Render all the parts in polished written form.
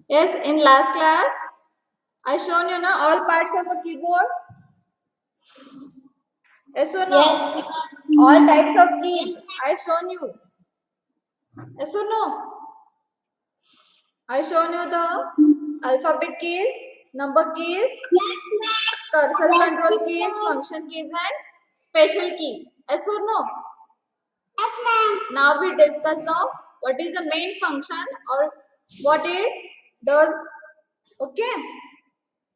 Yes, in last class, I shown you now all parts of a keyboard. Yes or no? Yes. All types of keys. I shown you. Yes or no? I shown you the alphabet keys, number keys, cursor control keys, function keys, and special keys. Yes or no? Yes, ma'am. Now we discuss the what is the main function or what it does. Okay.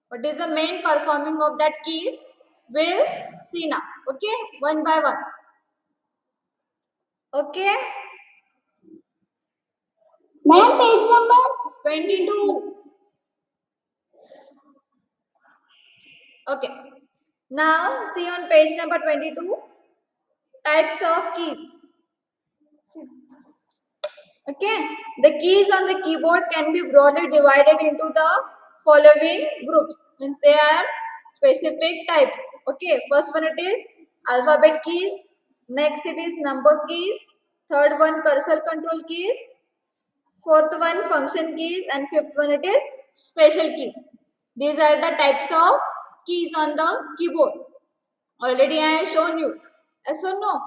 What is the main performing of that keys? We'll see now. Okay. One by one. Okay. Ma'am, page number? 22. Okay. Now see on page number 22 types of keys. Okay. The keys on the keyboard can be broadly divided into the following groups. Means they are specific types. Okay. First one it is alphabet keys. Next it is number keys. Third one cursor control keys. Fourth one function keys, and fifth one it is special keys. These are the types of keys on the keyboard. Already I have shown you. Yes or no?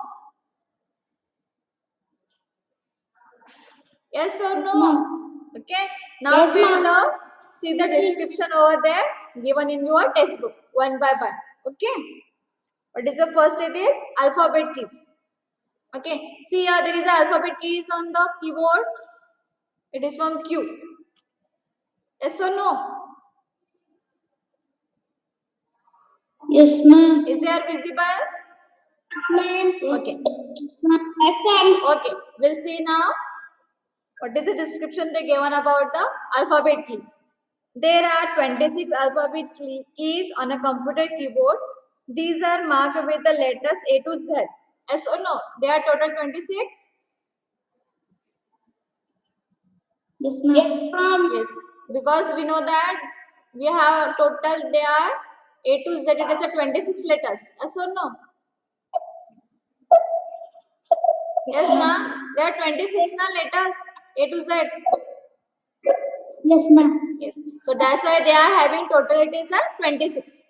Yes or Yes, no? ma'am. Okay. Now Yes, we'll ma'am. see the description over there given in your textbook one by one. Okay. What is the first? It is alphabet keys. Okay. See here there is alphabet keys on the keyboard. It is from Q. Yes or no? Yes, ma'am. Is there visible? Yes, ma'am. Okay. Yes, ma'am. Okay. We'll see now what is the description they given about the alphabet keys. There are 26 alphabet keys on a computer keyboard. These are marked with the letters A to Z. Yes or no? They are total 26? Yes, ma'am. Yes. Because we know that we have total, they are A to Z, it is a 26 letters. Yes or no? Yes, na? There are 26 na letters A to Z. Yes, ma'am. Yes. So that's why they are having total, it is a 26.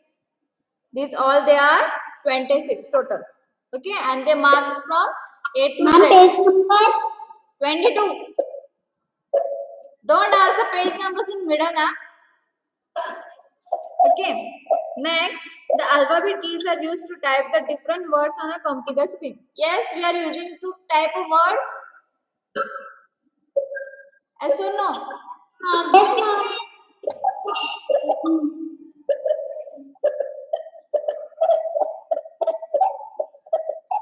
These all they are 26 totals. Okay, and they mark from A to Ma'am, Z. page number? 22. Don't ask the page numbers in middle, na? Okay. Next, the alphabet keys are used to type the different words on a computer screen. Yes, we are using to type of words. Yes or no? Yes, ma'am.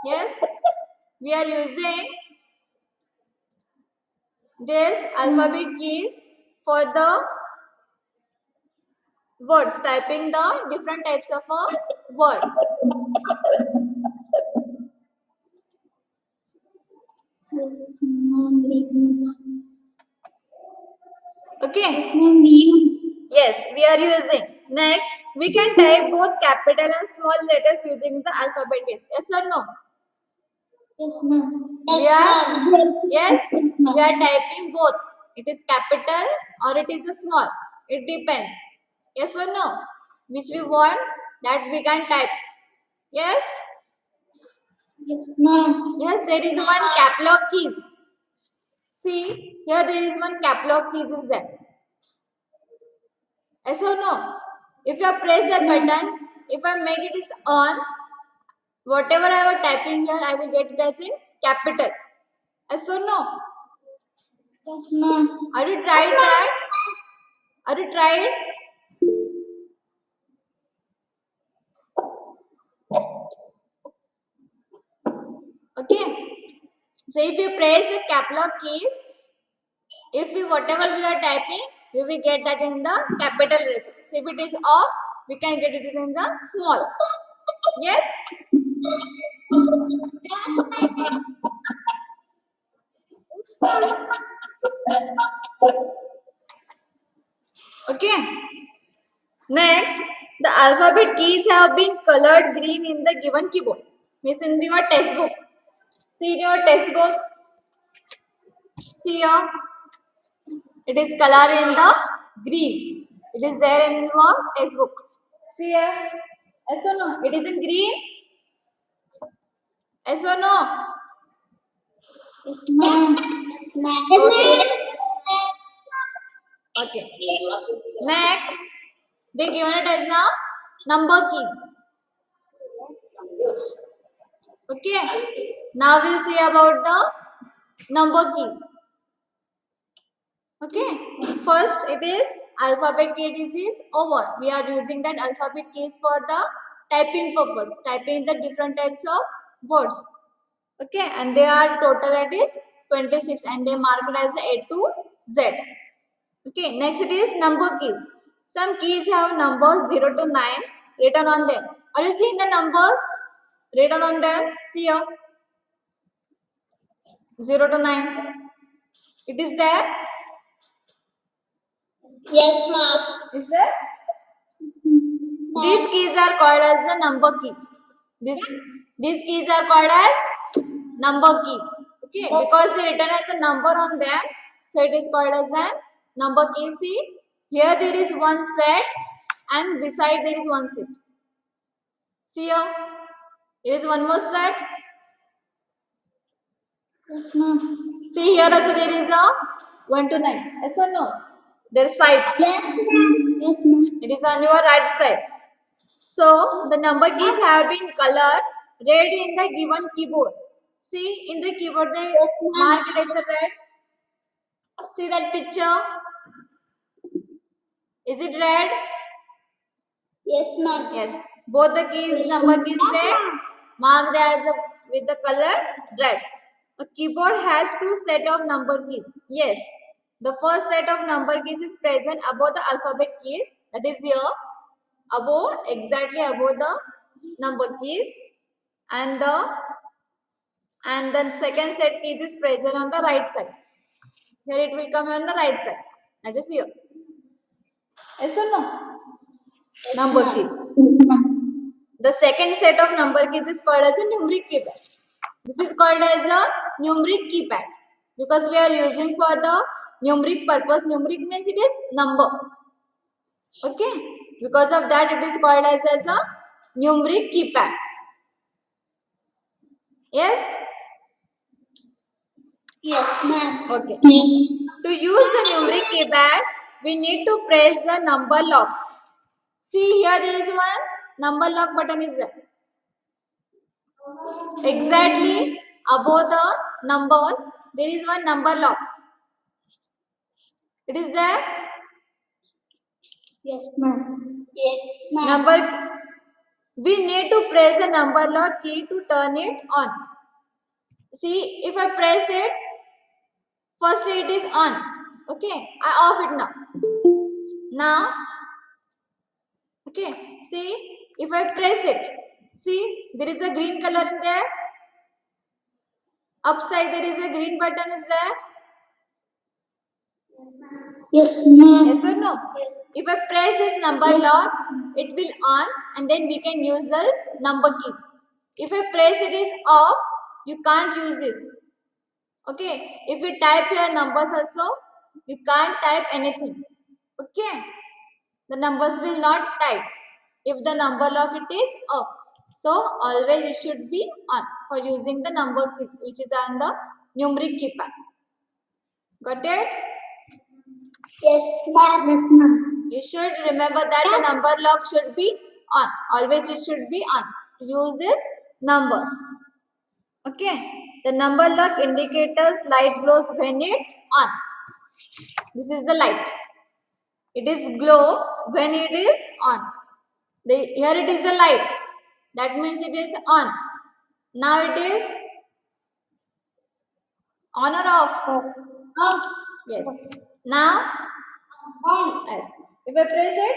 Yes, we are using this alphabet keys for the words, typing the different types of a word. Yes, ma'am. Okay. Yes, ma'am. Yes, we are using. Next, we can type both capital and small letters using the alphabet keys. Yes or no? Yes, ma'am. We Yes, are, ma'am. yes, Yes, we are ma'am. typing both. It is capital or it is a small. It depends. Yes or no? Which we want that we can type. Yes? Yes, ma'am. Yes, there is one cap lock keys. See, here there is one cap lock keys is there. Yes or no? If you press a button, if I make it is on, whatever I was typing here, I will get it as in capital. Yes or no? Yes, ma'am. Are you tried that? Are you tried? Okay. So if you press the cap lock keys, if we whatever we are typing, we will get that in the capital letters. So if it is off, we can get it in the small. Yes? Okay. Next, the alphabet keys have been colored green in the given keyboard. Means in your textbook. See in your textbook. See here. It is color in the Green. It is there in your textbook. See here. Yes or no? It is in green. Yes or no? Yes, ma'am. Yes, ma'am. Okay. Okay. Next, they given it as now number keys. Okay. Now we'll see about the number keys. Okay. First, it is alphabet key disease over. We are using that alphabet keys for the typing purpose, typing the different types of words. Okay, and they are total it is 26 and they marked as A to Z. Okay, next it is number keys. Some keys have numbers 0 to 9 written on them. Are you seeing the numbers written on them? See here, 0 to 9. It is there. Yes, ma'am. Is there? These keys are called as the number keys. These keys are called as number keys. Okay, because they written as a number on them, so it is called as a number key. See, here there is one set and beside there is one set. See here, there is one more set. Yes, ma'am. See here also there is a 1 to 9. Yes or no? Their side. Yes, ma'am. Yes, ma'am. It is on your right side. So the number keys have been colored red in the given keyboard. See in the keyboard they Yes, ma'am. mark it as a red. See that picture? Is it red? Yes, ma'am. Yes. Both the keys, number keys they marked as a, with the color red. A keyboard has two set of number keys. Yes. The first set of number keys is present above the alphabet keys. That is here. Above, exactly above the number keys. And the second set keys is present on the right side. Here it will come on the right side. That is here. Yes or no? Number keys. Yes, ma'am. The second set of number keys is called as a numeric keypad. This is called as a numeric keypad because we are using for the numeric purpose. Numeric means it is number. Okay. Because of that it is called as a numeric keypad. Yes? Yes, ma'am. Okay. Yes. To use the numeric keypad, we need to press the number lock. See here there is one number lock button is there. Exactly above the numbers there is one number lock. It is there. Yes, ma'am. Yes, ma'am. Number. We need to press the number lock key to turn it on. See if I press it, firstly it is on. Okay, I off it now. Now, okay, see if I press it, see there is a green color in there. Upside there is a green button is there. Yes, ma'am. Yes or no? If I press this number lock, it will on and then we can use this number keys. If I press it is off, you can't use this. Okay. If you type your numbers also, you can't type anything. Okay. The numbers will not type if the number lock it is off. So always it should be on for using the number keys which is on the numeric keypad. Got it? Yes, ma'am. Yes, ma'am. You should remember that the number lock should be on. Always it should be on to use these numbers. Okay. The number lock indicators light glows when it on. This is the light. It is glow when it is on. Here it is the light. That means it is on. Now it is on or off? Off. Yes. Now, On. yes. If I press it,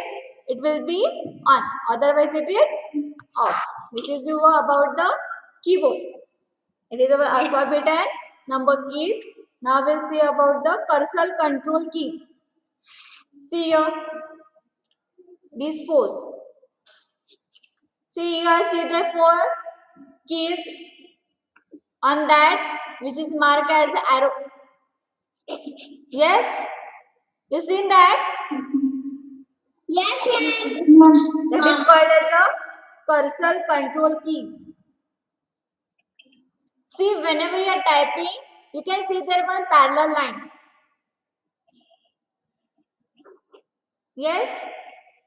it will be on. Otherwise it is off. This is about the keyboard. It is our alphabet and number keys. Now we'll see about the cursor control keys. See here. These four. See here, see the four keys on that which is marked as arrow. Yes? You seen that? Yes, ma'am. That is called as a cursor control keys. See, whenever you are typing, you can see there one parallel line. Yes?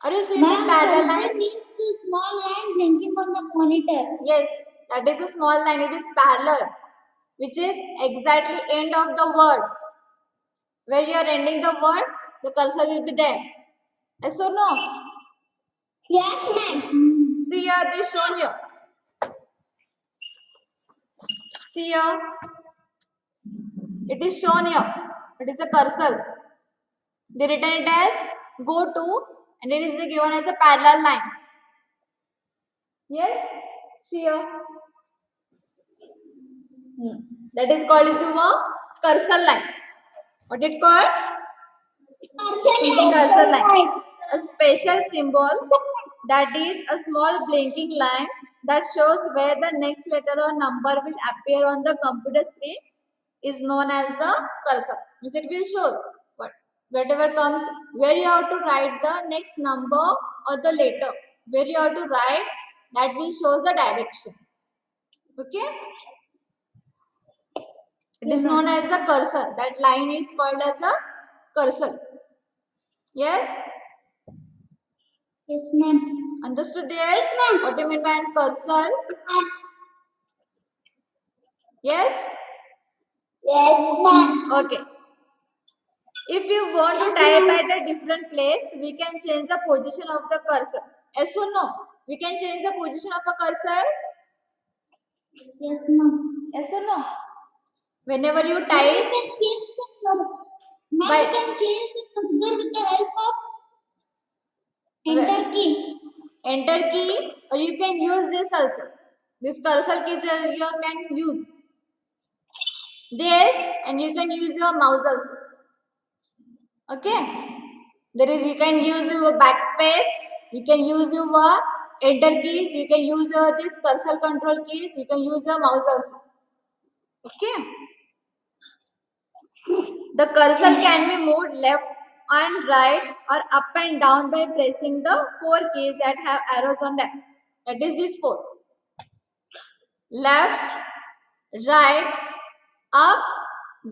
Are you seeing the Ma'am, parallel cursor lines? means the small line blinking on the monitor. Yes, that is a small line. It is parallel, which is exactly end of the word. Where you are ending the word, the cursor will be there. Yes or no? Yes, ma'am. See here, they shown you. See here, it is shown here. It is a cursor. They written it as go to, and it is given as a parallel line. Yes, see here. That is called as your cursor line. What it called? Cursor line. A special symbol that is a small blinking line that shows where the next letter or number will appear on the computer screen is known as the cursor. Means it will shows what whatever comes where you have to write the next number or the letter. Where you have to write that will shows the direction. Okay? It is known as a cursor. That line is called as a cursor. Yes? Yes, ma'am. Understood this? What do you mean by cursor? Yes? Yes, ma'am. Okay. If you want to type at a different place, we can change the position of the cursor. Yes or no? We can change the position of a cursor. Yes, ma'am. Yes or no? Whenever you Ma'am, type you can change the ma'am, by you can change the cursor with the help of enter key. enter key, or you can use this also. This cursor key you can use this, and you can use your mouse also. Okay, there is you can use your backspace, you can use your enter keys, you can use your this cursor control keys, you can use your mouse also. Okay, the cursor can be moved left and right or up and down by pressing the four keys that have arrows on them. That is this four: left, right, up,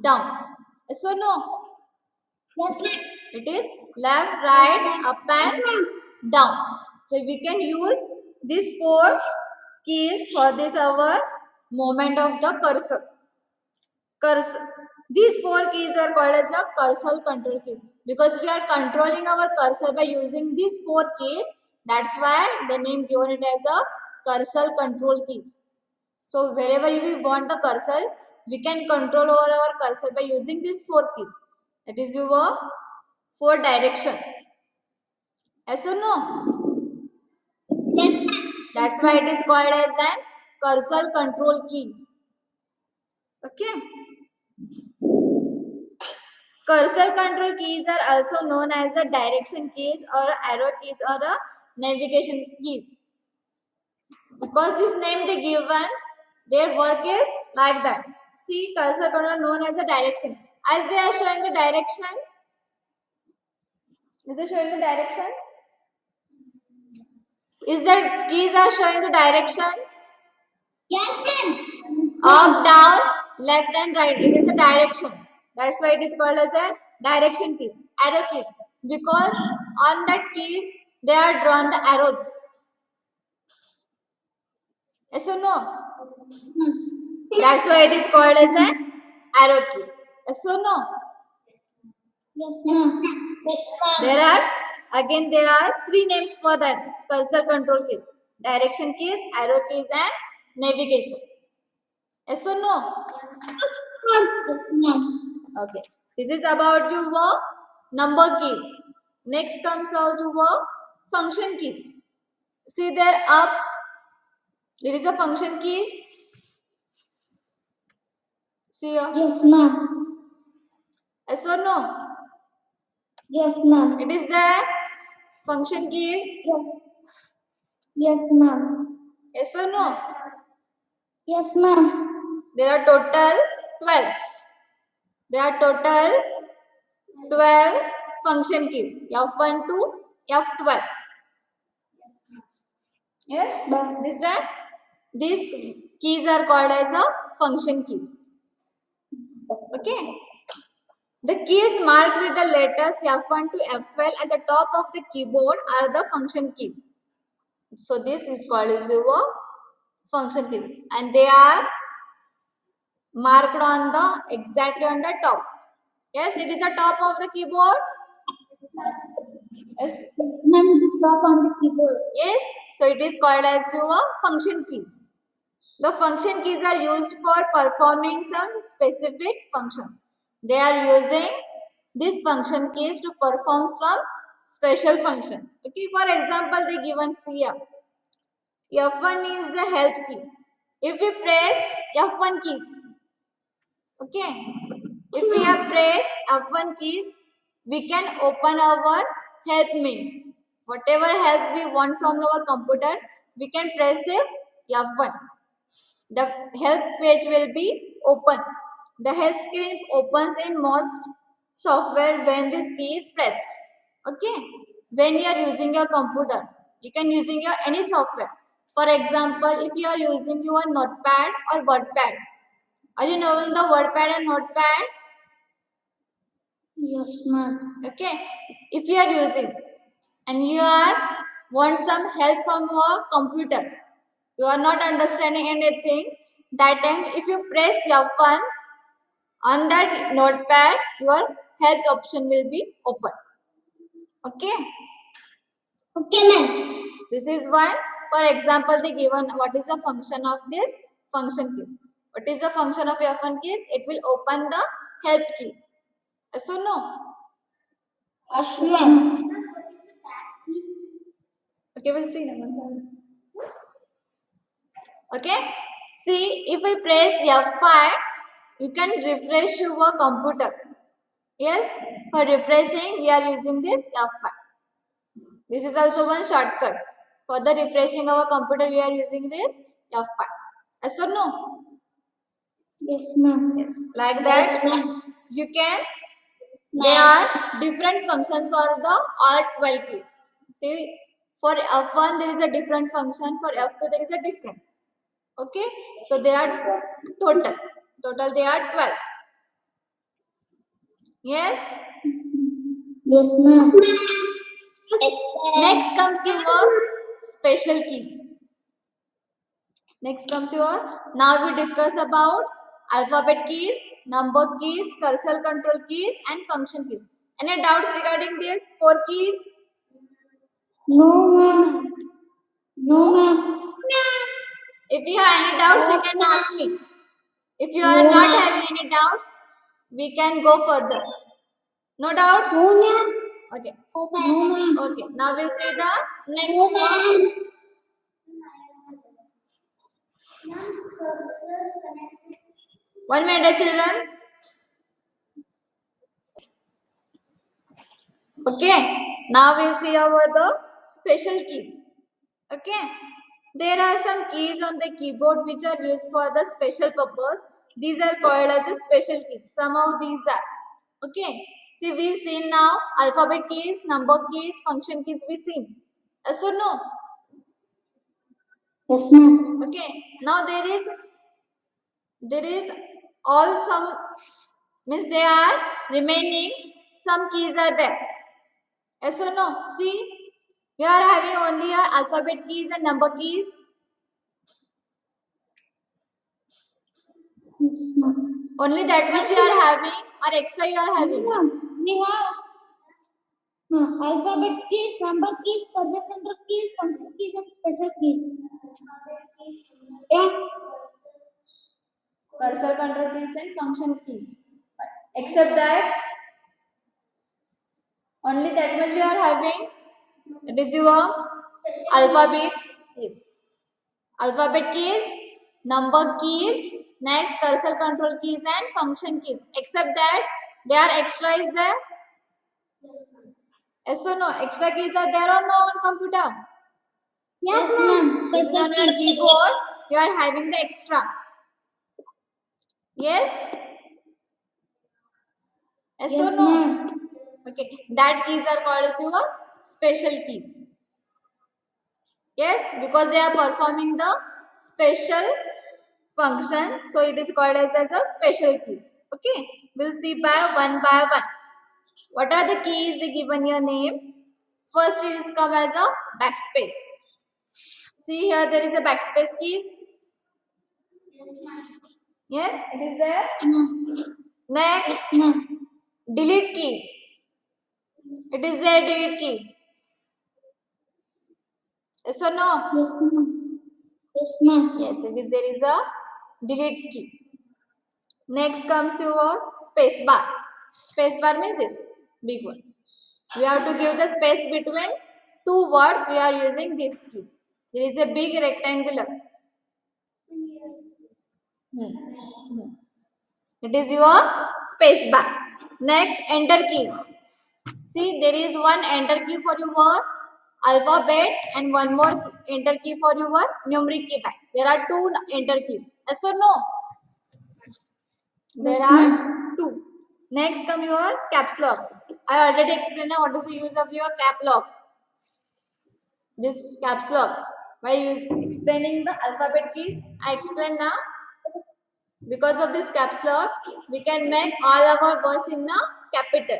down. Yes or no? Yes, ma'am. It is left, right, up Yes, ma'am. and down. So we can use these four keys for this our movement of the cursor. Cursor. These four keys are called as a cursor control keys because we are controlling our cursor by using these four keys. That's why the name given it as a cursor control keys. So wherever we want the cursor, we can control over our cursor by using these four keys. That is your four direction. Yes or no? Yes, That's why it is called as an cursor control keys. Okay. Cursor control keys are also known as the direction keys or arrow keys or a navigation keys. Because this name they given, their work is like that. See, cursor control known as a direction. As they are showing the direction, is it showing the direction? Is that keys are showing the direction? yes, ma'am. Up, down, left and right. It is a direction. That's why it is called as a direction keys, arrow keys. Because on that keys, they are drawn the arrows. Yes or no? That's why it is called as an arrow keys. Yes or no? Yes, ma'am. Yes, There ma'am. are there are three names for that cursor control keys: direction keys, arrow keys, and navigation. Yes or no? Yes, ma'am. Okay. This is about your number keys. Next comes out your function keys. See there up, there is a function keys. See here. Yes, ma'am. Yes or no? Yes, ma'am. It is there. Function keys. Yes, yes, ma'am. Yes or no? Yes, ma'am. There are total 12. There are total 12 function keys, F1 to F12. Yes, is that these keys are called as a function keys. Okay. The keys marked with the letters F1 to F12 at the top of the keyboard are the function keys. So this is called as your function keys, and they are marked on the exactly on the top. Yes, it is the top of the keyboard. Yes. Ma'am, it is top on the keyboard. Yes. So it is called as your function keys. The function keys are used for performing some specific functions. They are using these function keys to perform some special function. Okay, for example, they given here. F1 is the help key. If we press F1 keys, okay, if we have pressed F1 keys, we can open our help menu. Whatever help we want from our computer, we can press F1. The help page will be open. The help screen opens in most software when this key is pressed. Okay. When you are using your computer, you can using your any software. For example, if you are using your notepad or wordpad, are you knowing the wordpad and notepad? Yes, ma'am. Okay. If you are using and you are want some help from your computer, you are not understanding anything, that time if you press F1 on that notepad, your help option will be open. Okay, Okay, ma'am. this is one. For example, they given what is the function of this function keys. What is the function of F1 keys? It will open the help keys. Yes or no? Yes, ma'am. Okay, we'll see. Okay, see if we press F5, you can refresh your computer. Yes, for refreshing, we are using this F5. This is also one shortcut. For the refreshing our computer, we are using this F5. Yes or no? Yes, ma'am. Yes. Like Yes, that, ma'am. you can, Yes, there ma'am. are different functions for the all 12 keys. See, for F1 there is a different function, for F2 there is a different. Okay, so they are total they are 12. Yes. Yes, ma'am. Next comes your special keys. Next comes your, now we discuss about alphabet keys, number keys, cursor control keys and function keys. Any doubts regarding these 4 keys? No, ma'am. No, ma'am. If you have any doubts, you can ask me. If you are No, not ma'am. having any doubts, we can go further. No doubts? No, ma'am. Okay. No, ma'am. Okay. Now we'll see the next No, one. ma'am. 1 minute, children. Okay. Now we'll see about the special keys. Okay. There are some keys on the keyboard which are used for the special purpose. These are called as a special keys. Some of these are. Okay. See, we seen now alphabet keys, number keys, function keys we seen. Yes or no? Yes, ma'am. Okay. Now there is all some means they are remaining. Some keys are there. Yes or no? See, you are having only your alphabet keys and number keys. Yes, ma'am. Only that much you are having or extra you are having. Ma'am, we have alphabet keys, number keys, cursor control keys, function keys, and special keys. Yeah. Cursor control keys and function keys. Except that, only that much you are having. It is your alphabet keys. Alphabet keys, number keys, next cursor control keys and function keys. Except that, there are extra is there. Yes or no? Extra keys are there or no on computer? Yes, ma'am. This is on your keyboard. You are having the extra. Yes? Yes or Yes, no? ma'am. Okay, that keys are called as your special keys. Yes, because they are performing the special function, so it is called as a special keys. Okay, we'll see by one. What are the keys given your name? First, it is come as a backspace. See here, there is a backspace keys. Yes, it is there. No. Next, No. delete keys. It is there, delete key. Yes or no? Yes, ma'am. Yes, ma'am. Yes, there is a delete key. Next comes your space bar. Space bar means this big one. We have to give the space between two words. We are using these keys. There is a big rectangular. It is your space bar. Next, enter keys. See, there is one enter key for your alphabet and one more enter key for your numeric keypad. There are two enter keys. Yes or no? There Yes, are ma'am. two. Next come your caps lock. I already explained now what is the use of your cap lock. This caps lock. By explaining the alphabet keys, I explain now. Because of this caps lock, we can make all our words in the capital.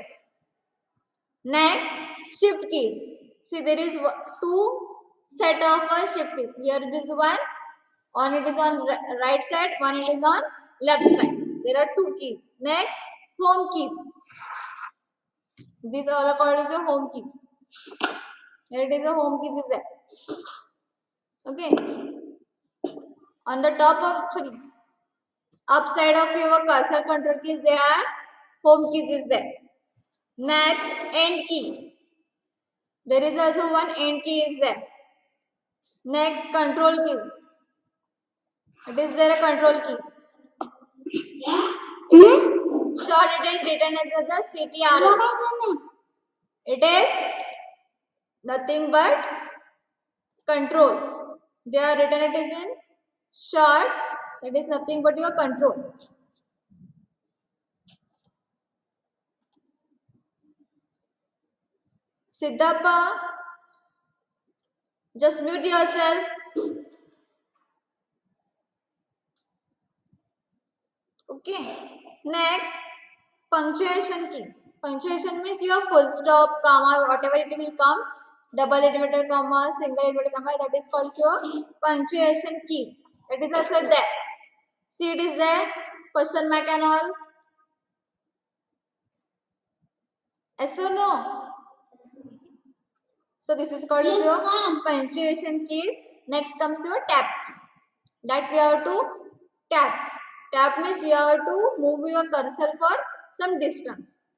Next, shift keys. See, there is two set of shift keys. Here it is one it is on right side, one it is on left side. There are two keys. Next, home keys. These are called as the home keys. Here it is a home keys is there. Okay. On the top of upside of your cursor control keys, there are home keys is there. Next, end key. There is also one end key is there. Next, control keys. It is there a control key. It is short written as the CTRL. It is nothing but control. They are written it is in short. That is nothing but your control. Siddhappa, just mute yourself. Okay. Next, punctuation keys. Punctuation means your full stop, comma, whatever it will come. Double inverted comma, single inverted comma. That is called your punctuation keys. That is also there. See, it is there. Question mark and all. Yes or no? So this is called Yes, your ma'am. punctuation keys. Next comes your tap. That we have to tap. Tap means we have to move your cursor for some distance.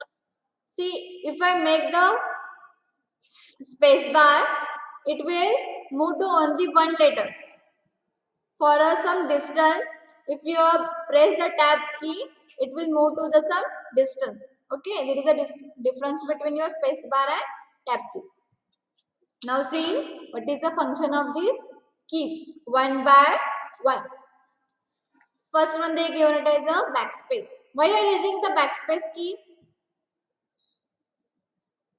See, if I make the space bar, it will move to only one letter. For some distance, if you press the tab key, it will move to the some distance. Okay, there is a difference between your space bar and tab keys. Now see what is the function of these keys one by one. First one they given it as a backspace. Why are you using the backspace key?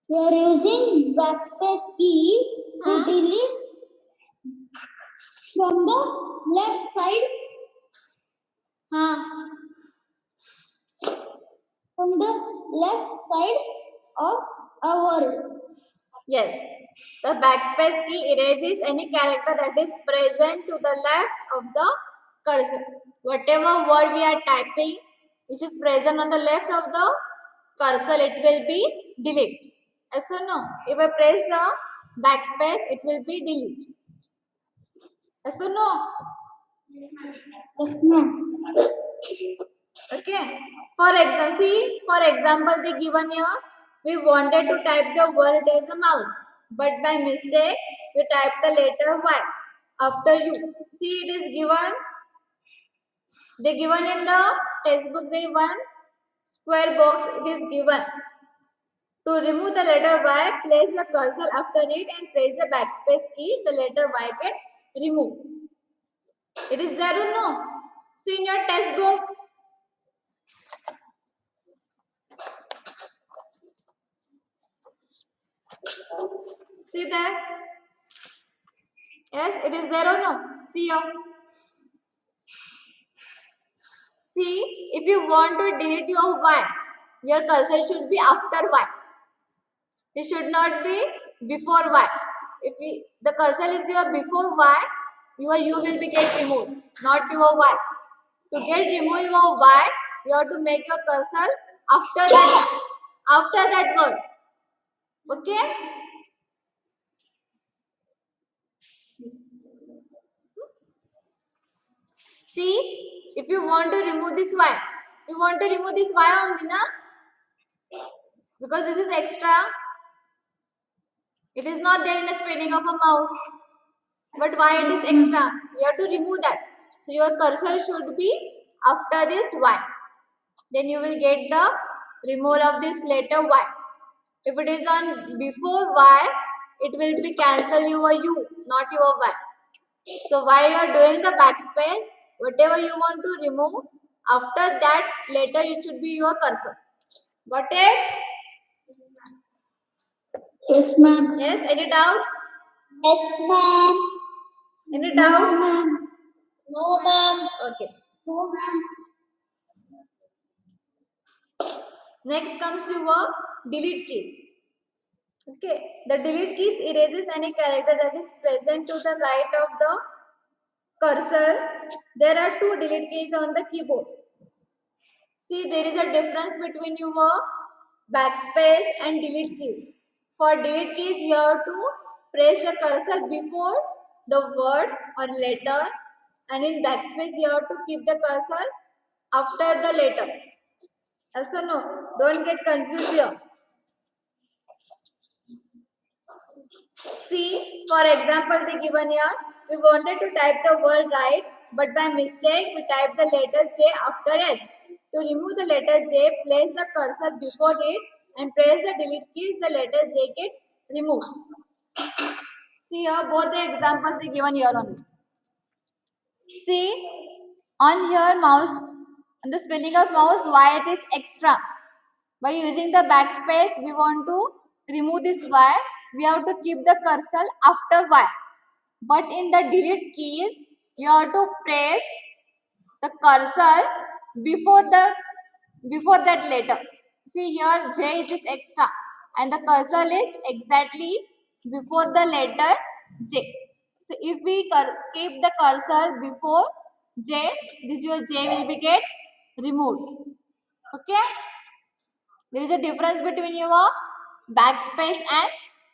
We are using backspace key to delete from the left side, Huh. from the left side of our. Yes. The backspace key erases any character that is present to the left of the cursor. Whatever word we are typing which is present on the left of the cursor, it will be delete. Yes or no? If I press the backspace, it will be delete. Yes or no? Yes, ma'am. Okay. For example, they given here, we wanted to type the word as a mouse, but by mistake, we type the letter Y after U. See, it is given, they given in the textbook, there is one square box, it is given. To remove the letter Y, place the cursor after it and press the backspace key, the letter Y gets removed. It is there or no? See in your textbook. See there? Yes, it is there or no? See here. See, if you want to delete your y, your cursor should be after y. It should not be before y. If the cursor is your before y, your u will be get removed, not your y. To get remove your y, you have to make your cursor after that word. Okay? See, if you want to remove this y, you want to remove this y only, na? Because this is extra. It is not there in the spelling of a mouse. But why it is extra? We have to remove that. So your cursor should be after this y. Then you will get the removal of this letter y. If it is on before y, it will be cancel your u, not your y. So while you are doing the backspace, whatever you want to remove, after that letter it should be your cursor. Got it? Yes, ma'am. Yes, any doubts? Yes, ma'am. Any doubts? No, ma'am. Okay. No, ma'am. Next comes your delete keys. Okay, the delete keys erases any character that is present to the right of the cursor. There are two delete keys on the keyboard. See, there is a difference between your backspace and delete keys. For delete keys, you have to press the cursor before the word or letter, and in backspace, you have to keep the cursor after the letter. Yes or no? Don't get confused here. See, for example, the given here, we wanted to type the word right, but by mistake, we type the letter J after H. To remove the letter J, place the cursor before it and press the delete keys, the letter J gets removed. See here, both the examples are given here only. See, on here mouse, on the spelling of mouse, Y it is extra. By using the backspace, we want to remove this Y. We have to keep the cursor after Y. But in the delete keys, you have to press the cursor before that letter. See here, J it is extra, and the cursor is exactly before the letter J. So if we keep the cursor before J, this your J will be get removed. Okay. There is a difference between your backspace and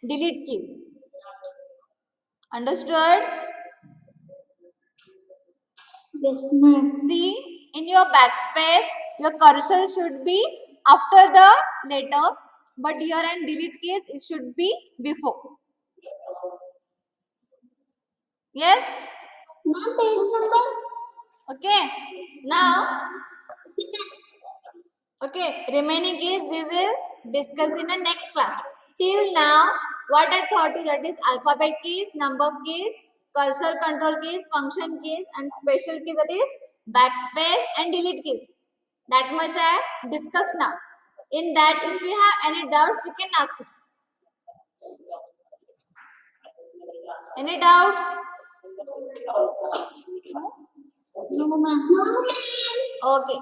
delete keys. Understood? Yes, ma'am. See, in your backspace, your cursor should be after the letter, but here in delete keys, it should be before. Yes? Ma'am, page number? Okay. Now, okay, remaining keys we will discuss in the next class. Till now, what I taught you, that is alphabet keys, number keys, cursor control keys, function keys, and special keys, that is backspace and delete keys. That much I discussed now. In that, if you have any doubts, you can ask me. Any doubts? No? No, ma'am. Okay.